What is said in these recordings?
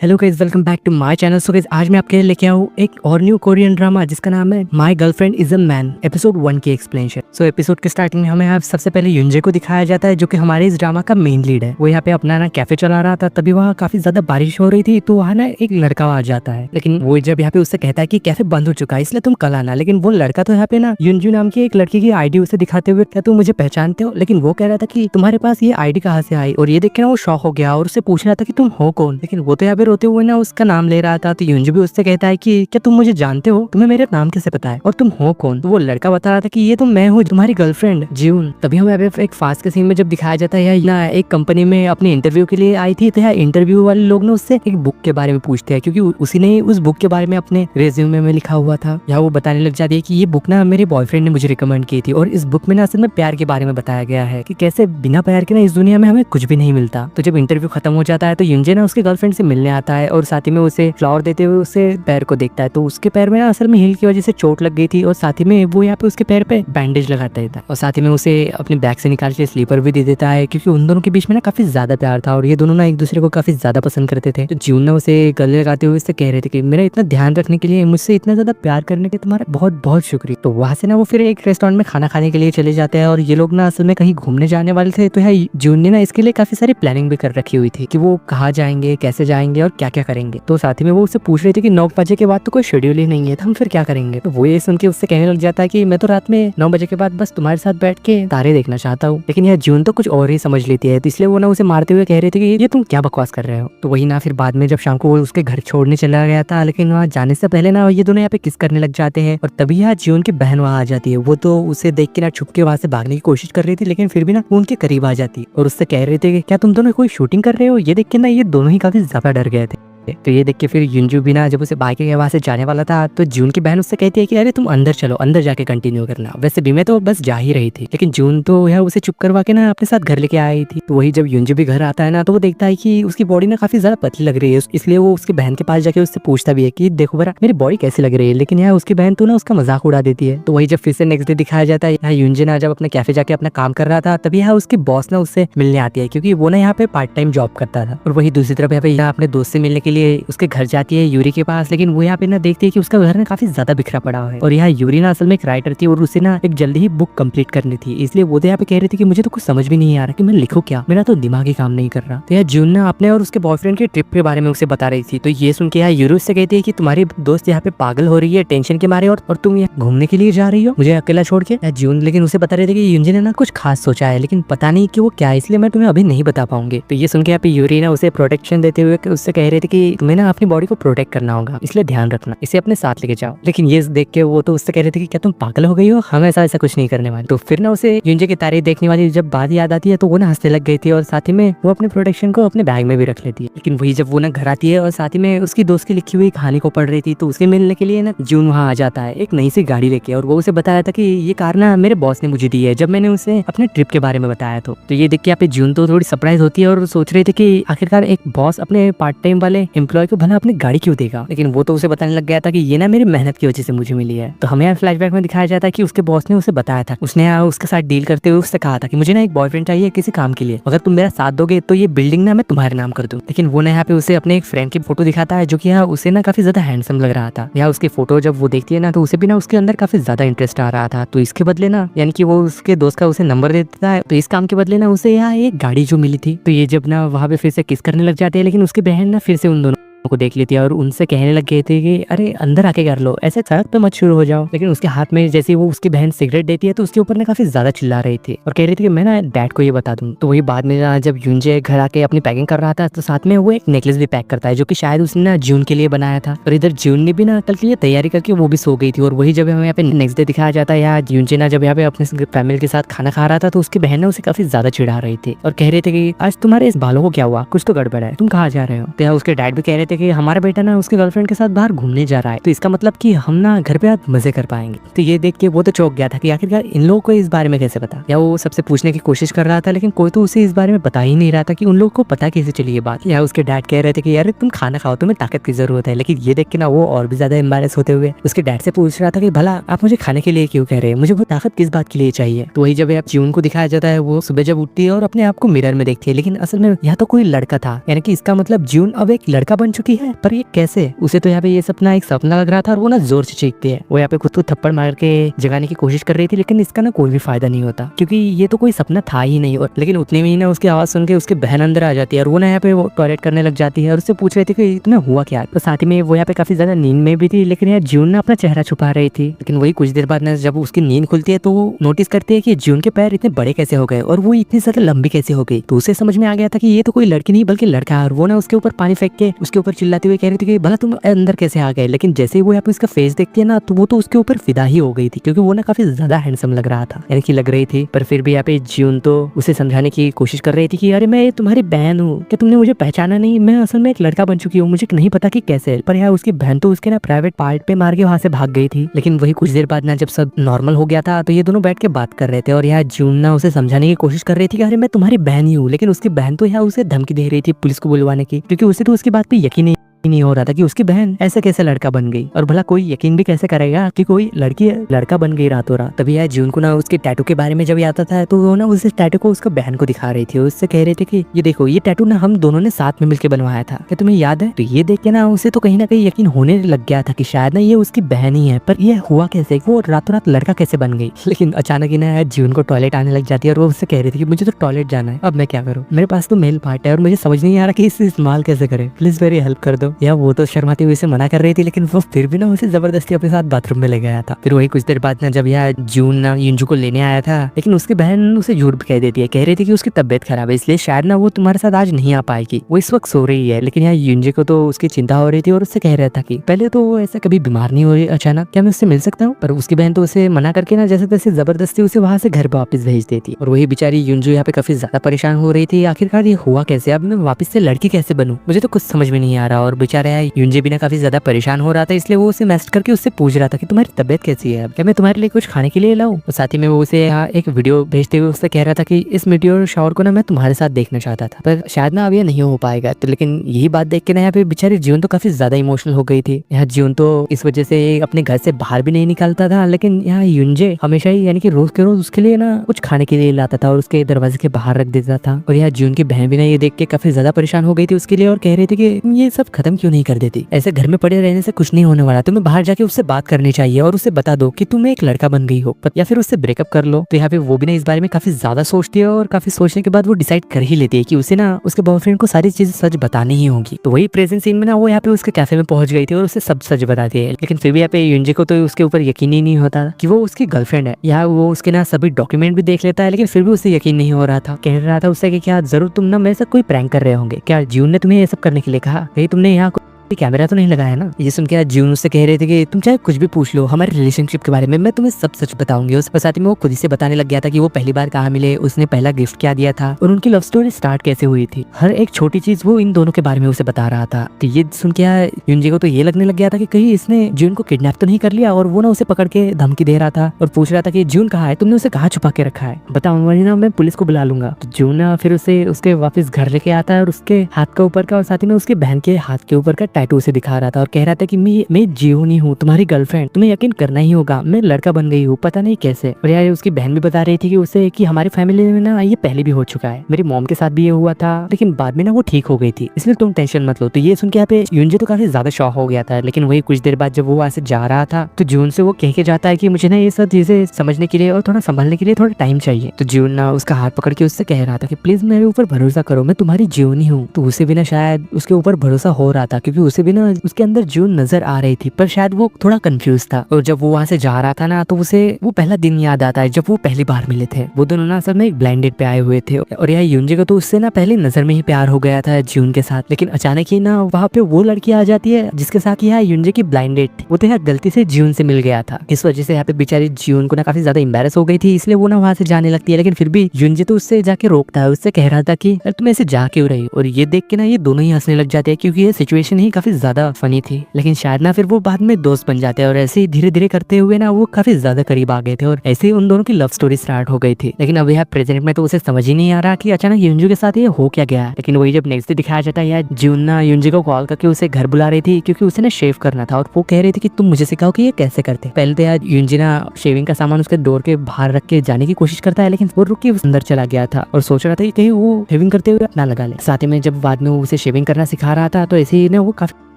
Hello guys, welcome back to my channel. So guys, आज मैं आपके लिए लेके आया हूँ एक और न्यू कोरियन ड्रामा जिसका नाम है my girlfriend is a man episode 1 की एक्सप्लेनेशन। सो एपिसोड के स्टार्टिंग में हमें यहाँ सबसे पहले युंजे को दिखाया जाता है जो कि हमारे इस ड्रामा का मेन लीड है। वो यहाँ पे अपना ना कैफे चला रहा था, तभी वहाँ काफी ज्यादा बारिश हो रही थी, तो वहाँ ना एक लड़का आ जाता है। लेकिन वो जब यहाँ पे उससे कहता है कि कैफे बंद हो चुका है इसलिए तुम कल आना, लेकिन वो लड़का तो यहाँ पे ना युंजू नाम की एक लड़की की आईडी उसे दिखाते हुए क्या तुम मुझे पहचानते हो, लेकिन वो कह रहा था कि तुम्हारे पास ये आईडी कहाँ से आई। और ये देख के ना वो शॉक हो गया और उससे पूछ रहा था कि तुम हो कौन, लेकिन वो तो यहाँ पे रोते हुए ना उसका नाम ले रहा था। तो युंजू भी उससे कहता है कि क्या तुम मुझे जानते हो, तुम्हें मेरा नाम कैसे पता है और तुम हो कौन। तो वो लड़का बता रहा था कि ये तो मैं हूँ तुम्हारी गर्लफ्रेंड जीवन। तभी हमें एक फास्ट के सीन में जब दिखाया जाता है यह ना एक कंपनी में अपने इंटरव्यू के लिए आई थी। तो यहाँ इंटरव्यू वाले लोग ना उससे एक बुक के बारे में पूछते हैं क्योंकि उसी ने उस बुक के बारे में अपने रेज्यूमे में लिखा हुआ था। यहाँ वो बताने लग जाती है कि ये बुक ना मेरे बॉयफ्रेंड ने मुझे रिकमेंड की थी और इस बुक में ना असल में प्यार के बारे में बताया गया है कि कैसे बिना प्यार के ना इस दुनिया में हमें कुछ भी नहीं मिलता। तो जब इंटरव्यू खत्म हो जाता है तो युंजे ना उसके गर्लफ्रेंड से मिलने आता है और साथ ही में उसे फ्लावर देते हुए उससे पैर को देखता है। तो उसके पैर में ना असल में हील की वजह से चोट लग गई थी और साथ ही में वो यहाँ पे उसके पैर पे बैंडेज लगाता था और साथ ही में उसे अपने बैग से निकाल के स्लीपर भी दे देता है क्योंकि उन दोनों के बीच में ना काफी ज्यादा प्यार था और ये दोनों ना एक दूसरे को काफी ज्यादा पसंद करते थे। तो जीवन ने उसे गले लगाते हुए उससे कह रहे थे कि मेरा इतना ध्यान रखने के लिए, मुझसे इतना ज्यादा प्यार करने के तुम्हारा बहुत बहुत शुक्रिया। तो वहां से ना वो फिर एक रेस्टोरेंट में खाना खाने के लिए चले जाते हैं और ये लोग ना असल में कहीं घूमने जाने वाले थे। तो यहाँ जीवन ने ना इसके लिए काफी सारी प्लानिंग भी कर रखी हुई थी कि वो कहाँ जाएंगे, कैसे जाएंगे और क्या क्या करेंगे। तो साथ ही में वो उससे पूछ रहे थे कि 9 बजे के बाद तो कोई शेड्यूल ही नहीं है, तो हम फिर क्या करेंगे। तो वो ये सुन के उससे कहने लग जाता है कि मैं तो रात में 9 बजे के बाद बस तुम्हारे साथ बैठ के तारे देखना चाहता हूँ। लेकिन यह जून तो कुछ और ही समझ लेती है, तो इसलिए वो ना उसे मारते हुए कह रहे थे कि ये तुम क्या बकवास कर रहे हो। तो वही ना फिर बाद में जब शाम को वो उसके घर छोड़ने चला गया था, लेकिन वहाँ जाने से पहले ना ये दोनों यहाँ पे किस करने लग जाते हैं और तभी यहाँ जीवन की बहन वहाँ आ जाती है। वो तो उसे देख के ना छुप के वहाँ से भागने की कोशिश कर रही थी, लेकिन फिर भी ना वो उनके करीब आ जाती और उससे कह रहे थे कि क्या तुम दोनों कोई शूटिंग कर रहे हो। ये देख के ना ये दोनों ही काफी ज्यादा डर गए थे। तो ये देख के फिर युंजू भी ना जब उसे बाइक के वहां से जाने वाला था तो जून की बहन उससे कहती है कि अरे तुम अंदर चलो, अंदर जाके कंटिन्यू करना। वैसे भी मैं तो बस जा ही रही थी, लेकिन जून तो यह उसे चुप करवा के ना अपने साथ घर लेके आई थी। तो वही जब युंजू भी घर आता है ना तो वो देखता है कि उसकी बॉडी ना काफी ज्यादा पतली लग रही है, इसलिए वो उसकी बहन के पास जाके उससे पूछता भी है कि देखो बरा मेरी बॉडी कैसी लग रही है। लेकिन यहाँ उसकी बहन तो ना उसका मजाक उड़ा देती है। तो वही जब फिर से नेक्स्ट डे दिखाया जाता है, यहाँ युंजे ना जब अपने कैफे जाके अपना काम कर रहा था तभी यहाँ उसकी बॉस ना उससे मिलने आती है क्योंकि वो ना यहाँ पे पार्ट टाइम जॉब करता था। और वही दूसरी तरफ यहाँ अपने दोस्त से मिलने के लिए उसके घर जाती है यूरी के पास, लेकिन वो यहाँ पे ना देखती है कि उसका घर ना काफी ज्यादा बिखरा पड़ा है और यहाँ यूरी ना असल में एक राइटर थी और उसे ना एक जल्दी ही बुक कंप्लीट करनी थी, इसलिए वो तो यहाँ पे कह रही थी कि मुझे तो कुछ समझ भी नहीं आ रहा कि मैं लिखूं क्या, मेरा तो दिमाग ही काम नहीं कर रहा। तो यहाँ जून ना अपने और उसके बॉयफ्रेंड के ट्रिप के बारे में उसे बता रही थी। तो ये सुन के यहाँ यूरी उससे कहती है कि तुम्हारी दोस्त यहाँ पे पागल हो रही है टेंशन के मारे और तुम यहाँ घूमने के लिए जा रही हो मुझे अकेला छोड़ के। जून लेकिन उसे बता रहे थे कि युंजी ने ना कुछ खास सोचा है, लेकिन पता नहीं कि वो क्या है, इसलिए मैं तुम्हें अभी नहीं बता पाऊंगी। तो ये सुन के यहाँ पे यूरी ना उसे प्रोटेक्शन देते हुए उससे कह रहे थे कि तुम्हें ना अपनी बॉडी को प्रोटेक्ट करना होगा, इसलिए ध्यान रखना, इसे अपने साथ लेके जाओ। लेकिन ये देख के वो तो उससे कह रहे थे कि क्या तुम पागल हो गई हो, हम ऐसा कुछ नहीं करने वाले। तो फिर ना उसे युंजे की तारीफ देखने वाली जब बात याद आती है तो वो ना हंसने लग गई थी और साथ ही में वो अपने प्रोटेक्शन को अपने बैग में भी रख लेती है। लेकिन वही जब वो ना घर आती है और साथ ही में उसकी दोस्त की लिखी हुई कहानी को पढ़ रही थी तो उसके मिलने के लिए ना जून वहाँ आ जाता है एक नई सी गाड़ी लेके और वो उसे बताया था कि ये कार ना मेरे बॉस ने मुझे दी है जब मैंने उसे अपने ट्रिप के बारे में बताया था। तो ये देख के यहाँ पे जून तो थोड़ी सरप्राइज होती है और सोच रही थी कि आखिरकार एक बॉस अपने पार्ट टाइम वाले एम्प्लॉय को भला अपनी गाड़ी क्यों देगा, लेकिन वो तो उसे बताने लग गया था कि ये ना मेरी मेहनत की वजह से मुझे मिली है। तो हमें फ्लैशबैक में दिखाया जाता है कि उसके बॉस ने उसे बताया था, उसने उसके साथ डील करते हुए उससे कहा था कि मुझे ना एक बॉयफ्रेंड चाहिए किसी काम के लिए, अगर तुम मेरा साथ दोगे तो ये बिल्डिंग ना मैं तुम्हारे नाम कर दूं। लेकिन वो ना यहाँ पे उसे अपने एक फ्रेंड की फोटो दिखाता है जो कि यहाँ उसे ना काफी ज्यादा हैंडसम लग रहा था। यहाँ उसकी फोटो जब वो देखती है ना तो उसे भी ना उसके अंदर काफी ज्यादा इंटरेस्ट आ रहा था। तो इसके बदले ना यानी कि वो उसके दोस्त का उसे नंबर दे देता है, तो इस काम के बदले ना उसे यहाँ एक गाड़ी जो मिली थी। तो ये जब ना वहाँ पे फिर से किस करने लग जाते हैं, लेकिन उसकी बहन ना फिर से उन दोनों को देख लेती है और उनसे कहने लग गए थे कि अरे अंदर आके कर लो, ऐसे सड़क पे मत शुरू हो जाओ। लेकिन उसके हाथ में जैसे वो उसकी बहन सिगरेट देती है तो उसके ऊपर ना काफी ज्यादा चिल्ला रही थी और कह रही थी कि मैं ना डैड को ये बता दूं। तो वही बाद में ना जब युंजे घर आके अपनी पैकिंग कर रहा था तो साथ में वो एक नेकलेस भी पैक करता है जो कि शायद उसने ना जून के लिए बनाया था। और इधर जून ने भी ना कल के लिए तैयारी करके वो भी सो गई थी। और वही जब हमें यहाँ पे नेक्स्ट डे दिखाया जाता है, यहाँ युंजे ना जब यहाँ पे अपने फैमिली के साथ खाना खा रहा था तो उसकी बहन ने उसे काफी ज्यादा चिढ़ा रही थी और कह रहे थे कि आज तुम्हारे इस बालों को क्या हुआ, कुछ तो गड़बड़ है, तुम कहाँ जा रहे हो। तो यहाँ उसके डैड भी कह रहे थे कि हमारा बेटा उसके गर्लफ्रेंड के साथ बाहर घूमने जा रहा है, तो इसका मतलब कि हम ना घर पे आज मजे कर पाएंगे। तो ये देख के वो तो चौंक गया था कि आखिरकार इन लोगों को इस बारे में कैसे पता। या वो सबसे पूछने की कोशिश कर रहा था लेकिन कोई तो उसे इस बारे में बता ही नहीं रहा था कि उन लोगों को पता कैसे चली ये बात। या उसके डैड कह रहे थे कि यार तुम खाना खाओ, तुम्हें ताकत की जरूरत है। लेकिन ये देख के ना वो और भी ज्यादा एम्बैरेस होते हुए उसके डैड से पूछ रहा था कि भला आप मुझे खाने के लिए क्यों कह रहे हैं, मुझे वो ताकत किस बात के लिए चाहिए। तो वही जब जून को दिखाया जाता है, वो सुबह जब उठती है और अपने आप को मिरर में देखती है, लेकिन असल में यहाँ तो कोई लड़का था, यानी कि इसका मतलब जून अब एक लड़का बन चुकी है, पर ये कैसे? उसे तो यहाँ पे ये सपना एक सपना लग रहा था और वो ना जोर से चीखती है। वो यहाँ पे खुद को थप्पड़ मार के जगाने की कोशिश कर रही थी, लेकिन इसका ना कोई भी फायदा नहीं होता क्योंकि ये तो कोई सपना था ही नहीं। और लेकिन उतने में ही ना उसकी आवाज सुन के उसकी बहन अंदर आ जाती है और वो ना यहाँ पे टॉयलेट करने लग जाती है और उससे पूछ रही थी कि तुम्हें हुआ क्या। तो साथ ही में वो यहाँ पे काफी ज्यादा नींद में भी थी, लेकिन यार जून ना अपना चेहरा छुपा रही थी। लेकिन वही कुछ देर बाद ना जब उसकी नींद खुलती है तो वो नोटिस करती है कि जून के पैर इतने बड़े कैसे हो गए और वो इतनी ज्यादा लंबी कैसे हो गई। तो उसे समझ में आ गया था कि ये तो कोई लड़की नहीं बल्कि लड़का है। और वो ना उसके ऊपर पानी फेंक के उसके ऊपर चिल्लाते हुए कह रही थी कि भला तुम अंदर कैसे आ गए। लेकिन जैसे ही वो यहाँ पे उसका फेस देखती है ना तो वो तो उसके ऊपर फिदा ही हो गई थी, क्योंकि वो ना काफी ज्यादा हैंडसम लग रहा था, यानी कि लग रही थी। पर फिर भी यहाँ पे जून तो उसे समझाने की कोशिश कर रही थी कि अरे मैं तुम्हारी बहन हूँ, क्या तुमने मुझे पहचाना नहीं? मैं असल में एक लड़का बन चुकी हूँ, मुझे नहीं पता कि कैसे। पर यार उसकी बहन तो उसके ना प्राइवेट पार्ट पे मार के वहाँ से भाग गई थी। लेकिन वही कुछ देर बाद ना जब सब नॉर्मल हो गया था तो ये दोनों बैठ के बात कर रहे थे और यहाँ जून ना उसे समझाने की कोशिश कर रही थी कि अरे मैं तुम्हारी बहन ही हूँ। लेकिन उसकी बहन तो यहाँ उसे धमकी दे रही थी पुलिस को बुलवाने की, क्योंकि उसे तो उसकी बात पे यकीन नहीं हो रहा था कि उसकी बहन ऐसे कैसे लड़का बन गई। और भला कोई यकीन भी कैसे करेगा कि कोई लड़की लड़का बन गई रातों रात। तभी यार जून को ना उसके टैटू के बारे में जब आता था तो वो ना उस टैटू को उसका बहन को दिखा रही थी। उससे कह रही थी कि ये देखो, ये टैटू ना हम दोनों ने साथ में मिलकर बनवाया था, क्या तुम्हें याद है? तो ये देख के ना उसे तो कहीं ना कहीं यकीन होने लग गया था कि शायद ना ये उसकी बहन ही है। पर ये हुआ कैसे, वो रातों रात लड़का कैसे बन गई? लेकिन अचानक ही ना यार जून को टॉयलेट आने लग जाती है और वो उससे कह रही थी कि मुझे तो टॉयलेट जाना है, अब मैं क्या करूँ? मेरे पास तो मेल पार्ट है और मुझे समझ नहीं आ रहा कि इसे इस्तेमाल कैसे करे, प्लीज मेरी हेल्प कर दो। या वो तो शर्माती हुई इसे मना कर रही थी, लेकिन वो फिर भी ना उसे जबरदस्ती अपने साथ बाथरूम में ले गया था। फिर वही कुछ देर बाद ना जब यार जून ना युंजू को लेने आया था, लेकिन उसकी बहन उसे झूठ भी कह देती है, कह रही थी कि उसकी तबीयत खराब है इसलिए शायद ना वो तुम्हारे साथ आज नहीं आ पाएगी, वो इस वक्त सो रही है। लेकिन यार युंजे को तो उसकी चिंता हो रही थी और उससे कह रहा था कि पहले तो वो ऐसा कभी बीमार नहीं हो रही अचानक, क्या मैं उससे मिल सकता हूँ? पर उसकी बहन तो उसे मना करके ना जैसे तैसे जबरदस्ती उसे वहां से घर वापस भेज देती। और वही बेचारी युंजू यहाँ पे काफी ज्यादा परेशान हो रही थी, आखिरकार ये हुआ कैसे, अब मैं वापस से लड़की कैसे बनूं, मुझे तो कुछ समझ में नहीं आ रहा। और बेचारा यार युंजे भी ना काफी ज्यादा परेशान हो रहा था, इसलिए वो उसे मैसेज करके उससे पूछ रहा था कि तुम्हारी तबीयत कैसी है, क्या मैं तुम्हारे लिए कुछ खाने के लिए लाऊं? और साथ ही में वो उसे यहाँ एक वीडियो भेजते हुए उससे कह रहा था कि इस मीटियोर शावर को ना मैं तुम्हारे साथ देखना चाहता था, पर शायद ना अब ये नहीं हो पाएगा। तो लेकिन यही बात देख के ना यहाँ पे बेचारी जीवन तो काफी ज्यादा इमोशनल हो गई थी। यहाँ जीवन तो इस वजह से अपने घर से बाहर भी नहीं निकलता था, लेकिन यहाँ युंजे हमेशा ही यानी कि रोज के रोज उसके लिए ना कुछ खाने के लिए लाता था और उसके दरवाजे के बाहर रख देता था। और यहाँ जीवन की बहन भी ना ये देख के काफी ज्यादा परेशान हो गई थी उसके लिए और कह रही थी कि ये सब खत्म क्यों नहीं कर देती, ऐसे घर में पड़े रहने से कुछ नहीं होने वाला, तुम्हें बाहर जाके उससे बात करनी चाहिए और उसे बता दो कि तुम एक लड़का बन गई हो, या फिर उससे ब्रेकअप कर लो। तो यहाँ पे वो भी ना इस बारे में काफी ज्यादा सोचती है और काफी सोचने के बाद वो डिसाइड कर ही लेती है कि उसे ना उसके बॉयफ्रेंड को सारी चीजें सच बतानी ही होगी। तो वही प्रेजेंट सीन में ना वो यहाँ पे उसके कैफे में पहुंच गई थी और उसे सब सच बताती है। लेकिन फिर भी यहाँ पे युंजे को तो उसके ऊपर यकीन ही नहीं होता कि वो उसकी गर्लफ्रेंड है। यहाँ वो उसके ना सभी डॉक्यूमेंट भी देख लेता है, लेकिन फिर भी उसे यकीन नहीं हो रहा था। कह रहा था उससे कि क्या जरूर तुम ना मेरे साथ कोई प्रैंक कर रहे होंगे, क्या जून ने तुम्हें ये सब करने के लिए कहा, कहीं तुमने यहाँ कैमरा तो नहीं लगाया ना? ये सुन के जून उससे कह रहे थे कि तुम चाहे कुछ भी पूछ लो हमारे रिलेशनशिप के बारे में, मैं तुम्हें सब सच बताऊंगी। उस साथ ही में वो खुद ही से बताने लग गया था कि वो पहली बार कहाँ मिले, उसने पहला गिफ्ट क्या दिया था और उनकी लव स्टोरी स्टार्ट कैसे हुई थी। हर एक छोटी चीज वो इन दोनों के बारे में उसे बता रहा था। तो ये सुन के युंजे को तो ये लगने लग गया था कि कहीं इसने जून को किडनैप तो नहीं कर लिया। और वो ना उसे पकड़ के धमकी दे रहा था और पूछ रहा था कि जून कहाँ है, तुमने उसे कहाँ छुपा के रखा है, बताओ वरना ना मैं पुलिस को बुला लूंगा। तो जून फिर उसे उसके वापस घर लेके आता है और उसके हाथ का ऊपर का और साथ ही में उसकी बहन के हाथ के ऊपर का टैटू उसे दिखा रहा था और कह रहा था कि मैं जीवनी हूँ, तुम्हारी गर्लफ्रेंड, तुम्हें यकीन करना ही होगा, मैं लड़का बन गई हूँ, पता नहीं कैसे। और यार उसकी बहन भी बता रही थी कि उसे कि हमारी फैमिली में ना ये पहले भी हो चुका है, मेरी मॉम के साथ भी ये हुआ था, लेकिन बाद में ना वो ठीक हो गई थी, इसलिए तुम टेंशन मत लो। तो ये सुन के यहाँ पे युंजे तो काफी ज्यादा शॉक हो गया था। लेकिन वही कुछ देर बाद जब वो वहाँ से जा रहा था तो जून से वो कह के जाता है कि मुझे ना ये सब चीजें समझने के लिए और थोड़ा संभालने के लिए थोड़ा टाइम चाहिए। तो जून ना उसका हाथ पकड़ के उससे कह रहा था कि प्लीज मेरे ऊपर भरोसा करो, मैं तुम्हारी जीवनी हूँ। तो उसे भी ना शायद उसके ऊपर भरोसा हो रहा था, क्योंकि उसे भी ना उसके अंदर जून नजर आ रही थी, पर शायद वो थोड़ा कंफ्यूज था। और जब वो वहाँ से जा रहा था ना तो उसे वो पहला दिन याद आता है जब वो पहली बार मिले थे। वो दोनों ना असल में एक ब्लाइंड डेट पे आए हुए थे और यह युंजे को तो उससे ना पहली नजर में ही प्यार हो गया था जून के साथ। लेकिन अचानक ही ना वहाँ पे वो लड़की आ जाती है जिसके साथ यह युंजे की ब्लाइंड डेट थी, वो तो यहाँ गलती से जून से मिल गया था। इस वजह से यहाँ पे बेचारी जून को ना काफी ज्यादा एम्बैरेस हो गई थी, इसलिए वो ना वहाँ से जाने लगती है। लेकिन फिर भी युंजे तो उससे जाके रोकता है, उससे कह रहा था कि तुम ऐसे जा क्यों रही। और ये देख के ना ये दोनों ही हंसने लग जाते हैं, क्योंकि ये सिचुएशन ही काफी ज्यादा फनी थी। लेकिन शायद ना फिर वो बाद में दोस्त बन जाते हैं और ऐसे ही धीरे धीरे करते हुए ना वो काफी ज्यादा करीब आ गए थे और ऐसे ही उन दोनों की लव स्टोरी स्टार्ट हो गई थी। लेकिन अब यहाँ प्रेजेंट में तो उसे समझ ही नहीं आ रहा कि अचानक युंजू के साथ ये हो क्या गया। लेकिन वही जब नेक्स्ट डे दिखाया जाता है यार जून ना युंजी को कॉल करके उसे घर बुला रही थी, क्योंकि उसे ना शेव करना था। और वो कह रही थी कि तुम मुझे सिखाओ कि ये कैसे करते। पहले तो यार युंजी ना शेविंग का सामान उसके डोर के बाहर रख के जाने की कोशिश करता है, लेकिन वो रुक के अंदर चला गया था और सोच रहा था कि कहीं वो शेविंग करते हुए ना लगा ले। साथ ही में जब बाद में उसे शेविंग करना सिखा रहा था तो ऐसे ही ना वो काफी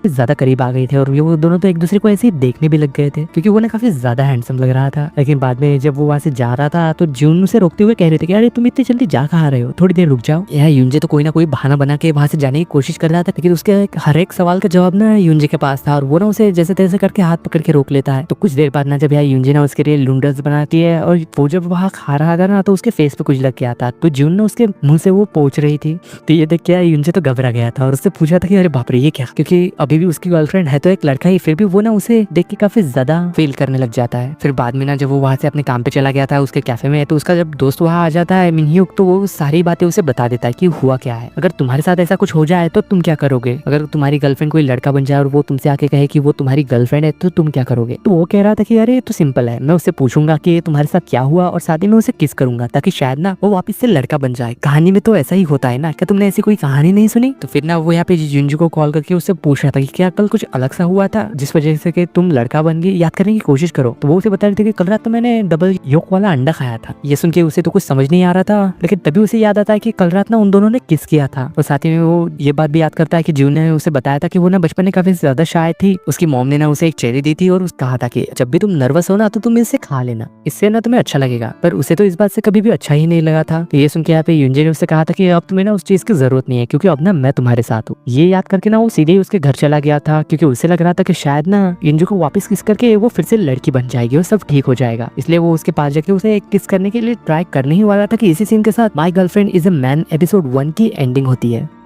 ज्यादा करीब आ गए थे और वो दोनों तो एक दूसरे को ऐसे ही देखने भी लग गए थे क्योंकि वो ना काफी ज्यादा हैंडसम लग रहा था। लेकिन बाद में जब वो वहाँ से जा रहा था तो जून उसे रोकते हुए कह रहे थे कि अरे तुम इतनी जल्दी जा कहाँ रहे हो, थोड़ी देर रुक जाओ। यह युंजे तो कोई ना कोई बहाना बना के वहां से जाने की कोशिश कर रहा था, लेकिन उसके हर एक सवाल का जवाब ना युंजे के पास था और वो ना उसे जैसे तैसे करके हाथ पकड़ के रोक लेता है। तो कुछ देर बाद ना जब युंजे ना उसके लिए नूडल्स बनाती है और वो जब वहाँ खा रहा था ना तो उसके फेस पे कुछ लग गया था, तो जून ना उसके मुंह से वो पोंछ रही थी। तो ये देख के युंजे तो घबरा गया था और उससे पूछा था कि अरे बाप रे ये क्या, क्योंकि अभी भी उसकी गर्लफ्रेंड है तो एक लड़का ही, फिर भी वो ना उसे देख के काफी ज्यादा फील करने लग जाता है। फिर बाद में ना जब वो वहाँ से अपने काम पे चला गया था उसके कैफे में, तो उसका जब दोस्त वहाँ आ जाता है मिनह्यूक, तो वो सारी बातें उसे बता देता है कि हुआ क्या है। अगर तुम्हारे साथ ऐसा कुछ हो जाए तो तुम क्या करोगे, अगर तुम्हारी गर्लफ्रेंड कोई लड़का बन जाए और वो तुमसे आके कहे कि वो तुम्हारी गर्लफ्रेंड है तो तुम क्या करोगे। तो वो कह रहा था कि अरे ये तो सिंपल है, मैं उससे पूछूंगा कि तुम्हारे साथ क्या हुआ और साथ ही में उसे किस करूंगा ताकि शायद ना वो वापस से लड़का बन जाए। कहानी में तो ऐसा ही होता है ना, क्या तुमने ऐसी कोई कहानी नहीं सुनी। तो फिर ना वो यहाँ पे जुंजू को कॉल करके उससे पूछ रहा था कि क्या कल कुछ अलग सा हुआ था जिस वजह से कि तुम लड़का बन गई, याद करने की कोशिश करो। तो वो उसे बता रहे थे कि कल रात तो मैंने डबल योक वाला अंडा खाया था। ये सुन के उसे तो कुछ समझ नहीं आ रहा था, लेकिन तभी उसे याद आता है कि कल रात ना उन दोनों ने किस किया था। और साथ ही में वो ये बात भी याद करता है कि जून ने उसे बताया था कि वो ना बचपन में काफी ज्यादा शाय थी, उसकी मॉम ने ना उसे एक चेरी दी थी और कहा था कि जब भी तुम नर्वस हो ना तो तुम इसे खा लेना, इससे ना तुम्हें अच्छा लगेगा। पर उसे तो इस बात से कभी भी अच्छा ही नहीं लगा था। तो ये सुन के यहाँ पे युंजे ने उससे कहा था कि अब तुम्हें ना उस चीज की जरूरत नहीं है क्योंकि अब ना मैं तुम्हारे साथ हूँ। ये याद करके ना वो सीधे ही उसके घर चला गया था क्योंकि उसे लग रहा था कि शायद ना युंजू को वापस किस करके वो फिर से लड़की बन जाएगी और सब ठीक हो जाएगा। इसलिए वो उसके पास जाके उसे एक किस करने के लिए ट्राई करने ही वाला था कि इसी सीन के साथ my girlfriend is a man episode 1 की एंडिंग होती है।